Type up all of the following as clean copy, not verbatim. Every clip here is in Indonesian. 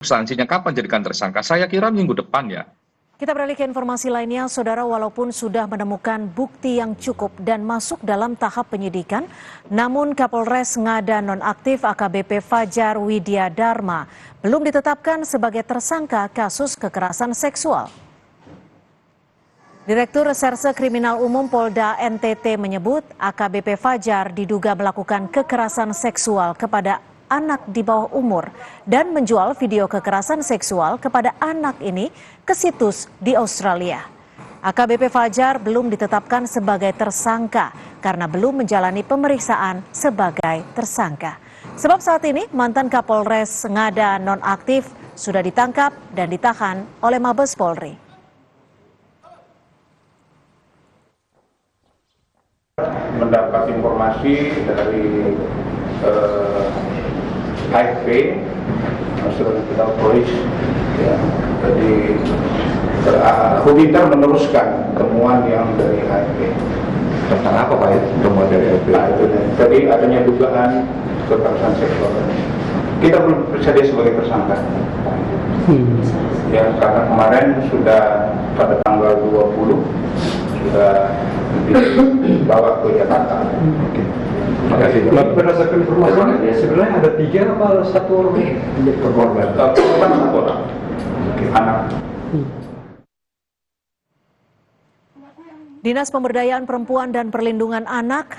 Sanksinya kapan jadikan tersangka? Saya kira minggu depan ya. Kita beralih ke informasi lainnya, Saudara, walaupun sudah menemukan bukti yang cukup dan masuk dalam tahap penyidikan, namun Kapolres Ngada nonaktif AKBP Fajar Widya Dharma belum ditetapkan sebagai tersangka kasus kekerasan seksual. Direktur Reserse Kriminal Umum Polda NTT menyebut AKBP Fajar diduga melakukan kekerasan seksual kepada anak di bawah umur dan menjual video kekerasan seksual kepada anak ini ke situs di Australia. AKBP Fajar belum ditetapkan sebagai tersangka karena belum menjalani pemeriksaan sebagai tersangka. Sebab saat ini mantan Kapolres Ngada nonaktif sudah ditangkap dan ditahan oleh Mabes Polri. Mendapat informasi dari HFP, sudah kita polis, ya. Jadi Hubiter meneruskan temuan yang dari HFP. Tentang apa Pak ya temuan dari HFP? Nah, itu tadi adanya dugaan kekerasan seksual. Kita belum periksa dia sebagai tersangka. Ya, karena kemarin sudah pada tanggal 20 sudah dibawa ke Jakarta. Terima kasih. Berdasarkan informasinya sebenarnya ada 3 apa 1 orang korban? Korban 1 orang, anak. Dinas Pemberdayaan Perempuan dan Perlindungan Anak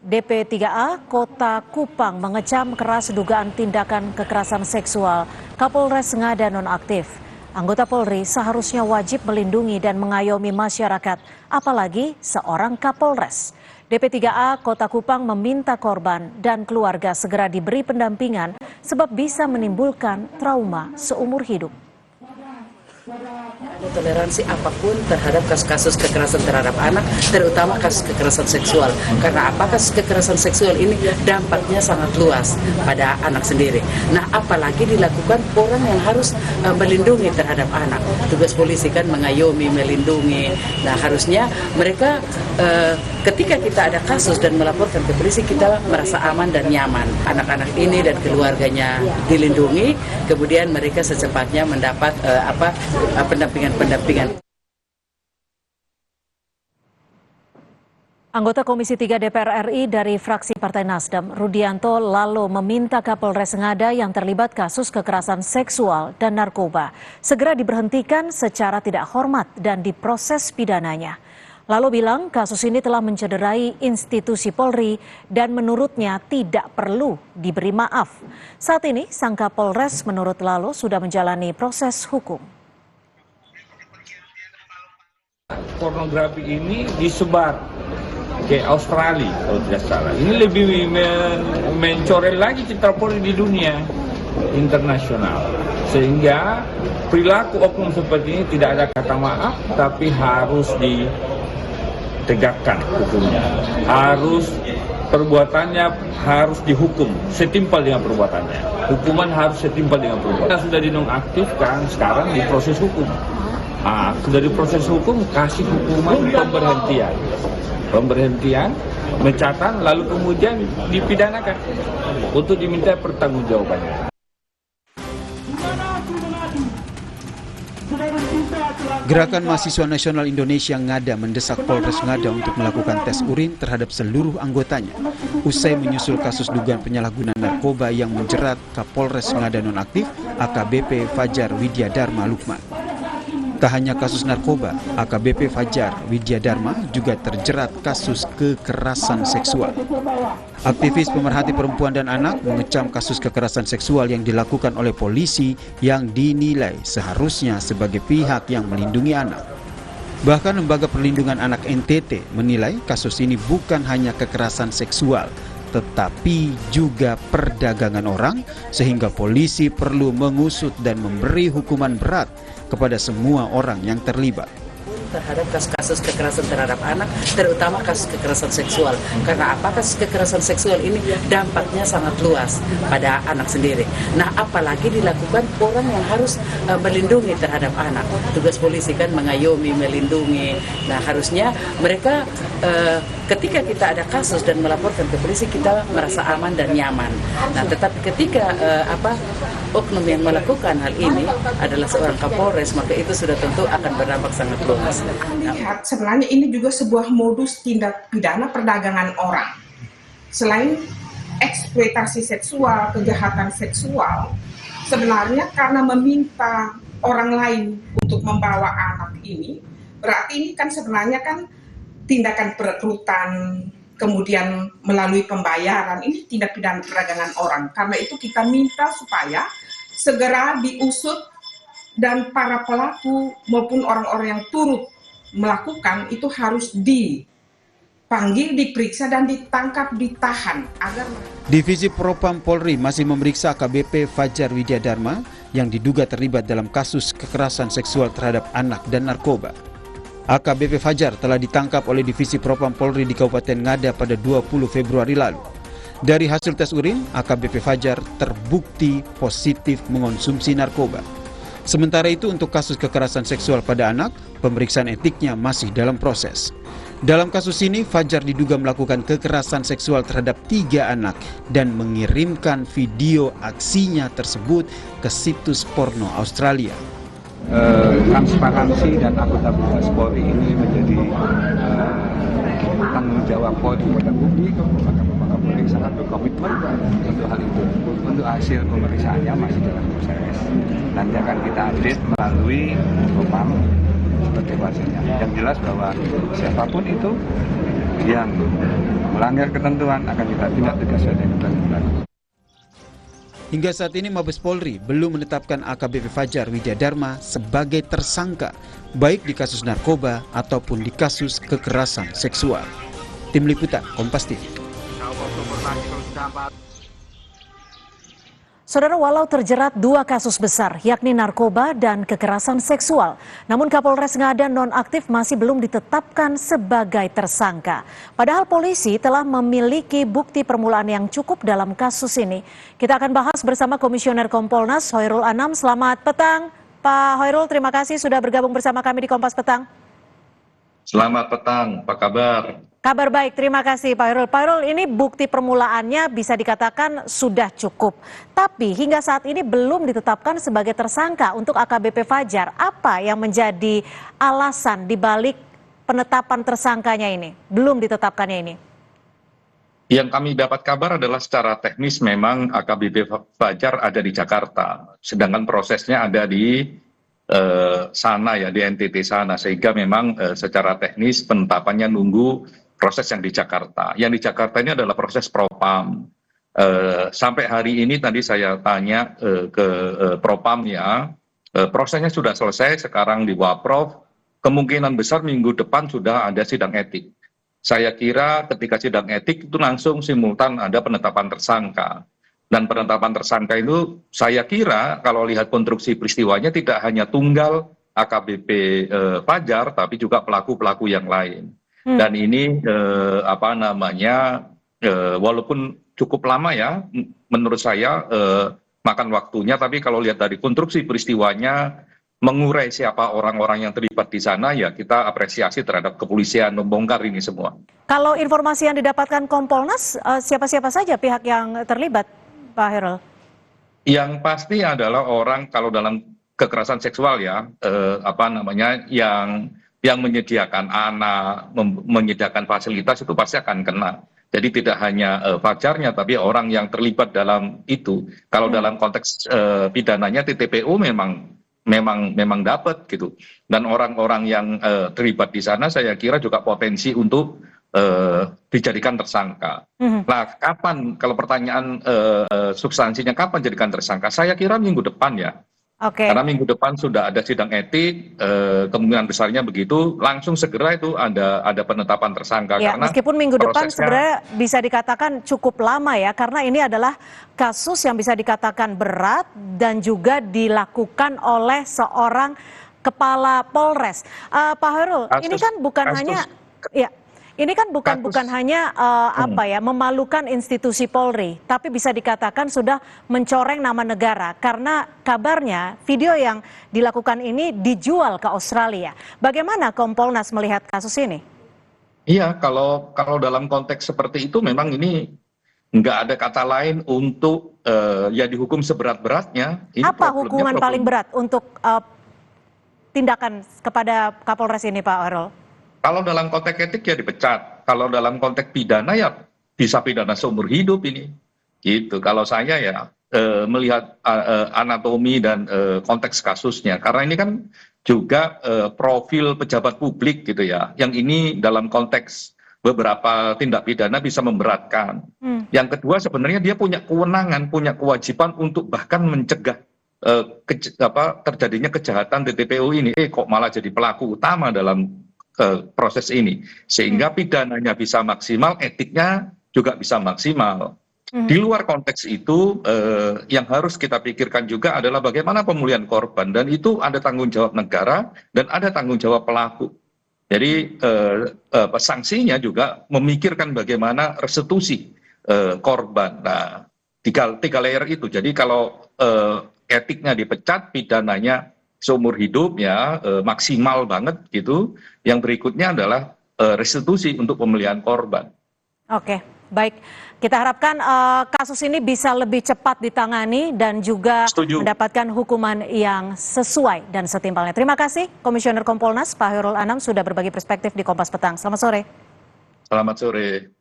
DP3A Kota Kupang mengecam keras dugaan tindakan kekerasan seksual Kapolres Ngada nonaktif. Anggota Polri seharusnya wajib melindungi dan mengayomi masyarakat, apalagi seorang Kapolres. DP3A Kota Kupang meminta korban dan keluarga segera diberi pendampingan sebab bisa menimbulkan trauma seumur hidup. Ada toleransi apapun terhadap kasus-kasus kekerasan terhadap anak, terutama kasus kekerasan seksual. Karena apa? Kasus kekerasan seksual ini dampaknya sangat luas pada anak sendiri. Nah, apalagi dilakukan orang yang harus melindungi terhadap anak. Tugas polisi kan mengayomi, melindungi. Nah, harusnya mereka ketika kita ada kasus dan melaporkan ke polisi, kita merasa aman dan nyaman. Anak-anak ini dan keluarganya dilindungi, kemudian mereka secepatnya mendapat pendampingan. Anggota Komisi 3 DPR RI dari fraksi Partai Nasdem, Rudianto, lalu meminta Kapolres Ngada yang terlibat kasus kekerasan seksual dan narkoba segera diberhentikan secara tidak hormat dan diproses pidananya. Lalu bilang kasus ini telah mencederai institusi Polri dan menurutnya tidak perlu diberi maaf. Saat ini sang Kapolres menurut Lalu sudah menjalani proses hukum. Pornografi ini disebar ke Australia kalau tidak salah. Ini lebih mencoreng lagi citra Polri di dunia internasional. Sehingga perilaku oknum seperti ini tidak ada kata maaf, tapi harus ditegakkan hukumnya. Perbuatannya harus dihukum setimpal dengan perbuatannya. Hukuman harus setimpal dengan perbuatan. Sudah dinonaktifkan, sekarang diproses hukum. Sudah diproses hukum, kasih hukuman pemberhentian, mencatan, lalu kemudian dipidanakan untuk diminta pertanggungjawabannya. Gerakan Mahasiswa Nasional Indonesia Ngada mendesak Polres Ngada untuk melakukan tes urin terhadap seluruh anggotanya usai menyusul kasus dugaan penyalahgunaan narkoba yang menjerat Kapolres Ngada nonaktif AKBP Fajar Widya Dharma Lukman. Tak hanya kasus narkoba, AKBP Fajar Widya Dharma juga terjerat kasus kekerasan seksual. Aktivis pemerhati perempuan dan anak mengecam kasus kekerasan seksual yang dilakukan oleh polisi yang dinilai seharusnya sebagai pihak yang melindungi anak. Bahkan Lembaga Perlindungan Anak NTT menilai kasus ini bukan hanya kekerasan seksual, tetapi juga perdagangan orang, sehingga polisi perlu mengusut dan memberi hukuman berat kepada semua orang yang terlibat. Terhadap kasus-kasus kekerasan terhadap anak, terutama kasus kekerasan seksual. Karena apa? Kasus kekerasan seksual ini dampaknya sangat luas pada anak sendiri. Nah, apalagi dilakukan orang yang harus melindungi terhadap anak. Tugas polisi kan mengayomi, melindungi. Nah, harusnya mereka ketika kita ada kasus dan melaporkan ke polisi, kita merasa aman dan nyaman. Nah, tetapi ketika oknum yang melakukan hal ini adalah seorang Kapolres, maka itu sudah tentu akan berdampak sangat luas. Lihat, sebenarnya ini juga sebuah modus tindak pidana perdagangan orang. Selain eksploitasi seksual, kejahatan seksual, sebenarnya karena meminta orang lain untuk membawa anak ini, berarti ini kan sebenarnya kan tindakan perekrutan, kemudian melalui pembayaran, ini tindak pidana perdagangan orang. Karena itu kita minta supaya segera diusut dan para pelaku maupun orang-orang yang turut melakukan itu harus dipanggil, diperiksa, dan ditangkap, ditahan agar Divisi Propam Polri masih memeriksa AKBP Fajar Widyadharma yang diduga terlibat dalam kasus kekerasan seksual terhadap anak dan narkoba. AKBP Fajar telah ditangkap oleh Divisi Propam Polri di Kabupaten Ngada pada 20 Februari lalu. Dari hasil tes urin, AKBP Fajar terbukti positif mengonsumsi narkoba. Sementara itu untuk kasus kekerasan seksual pada anak, pemeriksaan etiknya masih dalam proses. Dalam kasus ini, Fajar diduga melakukan kekerasan seksual terhadap 3 anak dan mengirimkan video aksinya tersebut ke situs porno Australia. Transparansi dan akuntabilitas Polri ini menjadi tanggung jawab Polri pada publik, maka Bapak Kapolri sangat berkomitmen untuk hal itu. Untuk hasil pemeriksaannya masih dalam proses. Nanti akan kita update melalui Propam seperti hasilnya. Yang jelas bahwa siapapun itu yang melanggar ketentuan akan kita tindak tegas dengan ketentuan. Hingga saat ini Mabes Polri belum menetapkan AKBP Fajar Widyadharma sebagai tersangka, baik di kasus narkoba ataupun di kasus kekerasan seksual. Tim Liputan, Kompas TV. Saudara, walau terjerat 2 kasus besar, yakni narkoba dan kekerasan seksual, namun Kapolres Ngada nonaktif masih belum ditetapkan sebagai tersangka. Padahal polisi telah memiliki bukti permulaan yang cukup dalam kasus ini. Kita akan bahas bersama Komisioner Kompolnas Hoirul Anam. Selamat petang, Pak Hoirul. Terima kasih sudah bergabung bersama kami di Kompas Petang. Selamat petang, apa kabar? Kabar baik, terima kasih Pak Hoirul. Pak Hoirul, ini bukti permulaannya bisa dikatakan sudah cukup. Tapi hingga saat ini belum ditetapkan sebagai tersangka untuk AKBP Fajar. Apa yang menjadi alasan dibalik penetapan tersangkanya ini? Belum ditetapkannya ini. Yang kami dapat kabar adalah secara teknis memang AKBP Fajar ada di Jakarta. Sedangkan prosesnya ada di sana ya, di NTT sana. Sehingga memang secara teknis penetapannya nunggu proses yang di Jakarta. Yang di Jakarta ini adalah proses Propam. Sampai hari ini tadi saya tanya ke Propamnya, prosesnya sudah selesai, sekarang di Waprov, kemungkinan besar minggu depan sudah ada sidang etik. Saya kira ketika sidang etik itu langsung simultan ada penetapan tersangka. Dan penetapan tersangka itu saya kira kalau lihat konstruksi peristiwanya tidak hanya tunggal AKBP Fajar, tapi juga pelaku-pelaku yang lain. Dan ini walaupun cukup lama ya, menurut saya makan waktunya, tapi kalau lihat dari konstruksi peristiwanya, mengurai siapa orang-orang yang terlibat di sana, ya kita apresiasi terhadap kepolisian membongkar ini semua. Kalau informasi yang didapatkan Kompolnas, siapa-siapa saja pihak yang terlibat, Pak Hoirul? Yang pasti adalah orang kalau dalam kekerasan seksual ya, yang menyediakan anak, menyediakan fasilitas itu pasti akan kena. Jadi tidak hanya Fajarnya, tapi orang yang terlibat dalam itu. Kalau dalam konteks pidananya TPPU memang dapat gitu. Dan orang-orang yang terlibat di sana saya kira juga potensi untuk dijadikan tersangka. Nah, kapan, kalau pertanyaan substansinya kapan jadikan tersangka? Saya kira minggu depan ya. Karena minggu depan sudah ada sidang etik, kemungkinan besarnya begitu, langsung segera itu ada penetapan tersangka. Ya, karena meskipun minggu depan sebenarnya bisa dikatakan cukup lama ya, karena ini adalah kasus yang bisa dikatakan berat dan juga dilakukan oleh seorang kepala Polres. Pak Hoirul, ini kan bukan hanya... Ya, ini kan bukan hanya memalukan institusi Polri, tapi bisa dikatakan sudah mencoreng nama negara karena kabarnya video yang dilakukan ini dijual ke Australia. Bagaimana Kompolnas melihat kasus ini? Iya, kalau dalam konteks seperti itu memang ini nggak ada kata lain untuk ya dihukum seberat-beratnya. Ini Apa problemnya hukuman paling berat untuk tindakan kepada Kapolres ini, Pak Hoirul? Kalau dalam konteks etik ya dipecat. Kalau dalam konteks pidana ya bisa pidana seumur hidup ini. Gitu. Kalau saya ya melihat anatomi dan konteks kasusnya. Karena ini kan juga profil pejabat publik gitu ya. Yang ini dalam konteks beberapa tindak pidana bisa memberatkan. Yang kedua sebenarnya dia punya kewenangan, punya kewajiban untuk bahkan mencegah terjadinya kejahatan TPPU ini. Kok malah jadi pelaku utama dalam proses ini. Sehingga pidananya bisa maksimal, etiknya juga bisa maksimal. Di luar konteks itu, yang harus kita pikirkan juga adalah bagaimana pemulihan korban. Dan itu ada tanggung jawab negara dan ada tanggung jawab pelaku. Jadi sanksinya juga memikirkan bagaimana restitusi korban. Nah, tiga layer itu. Jadi kalau etiknya dipecat, pidananya seumur hidup ya maksimal banget gitu. Yang berikutnya adalah restitusi untuk pemulihan korban. Oke, baik. Kita harapkan kasus ini bisa lebih cepat ditangani dan juga mendapatkan hukuman yang sesuai dan setimpalnya. Terima kasih Komisioner Kompolnas Pak Hoirul Anam sudah berbagi perspektif di Kompas Petang. Selamat sore. Selamat sore.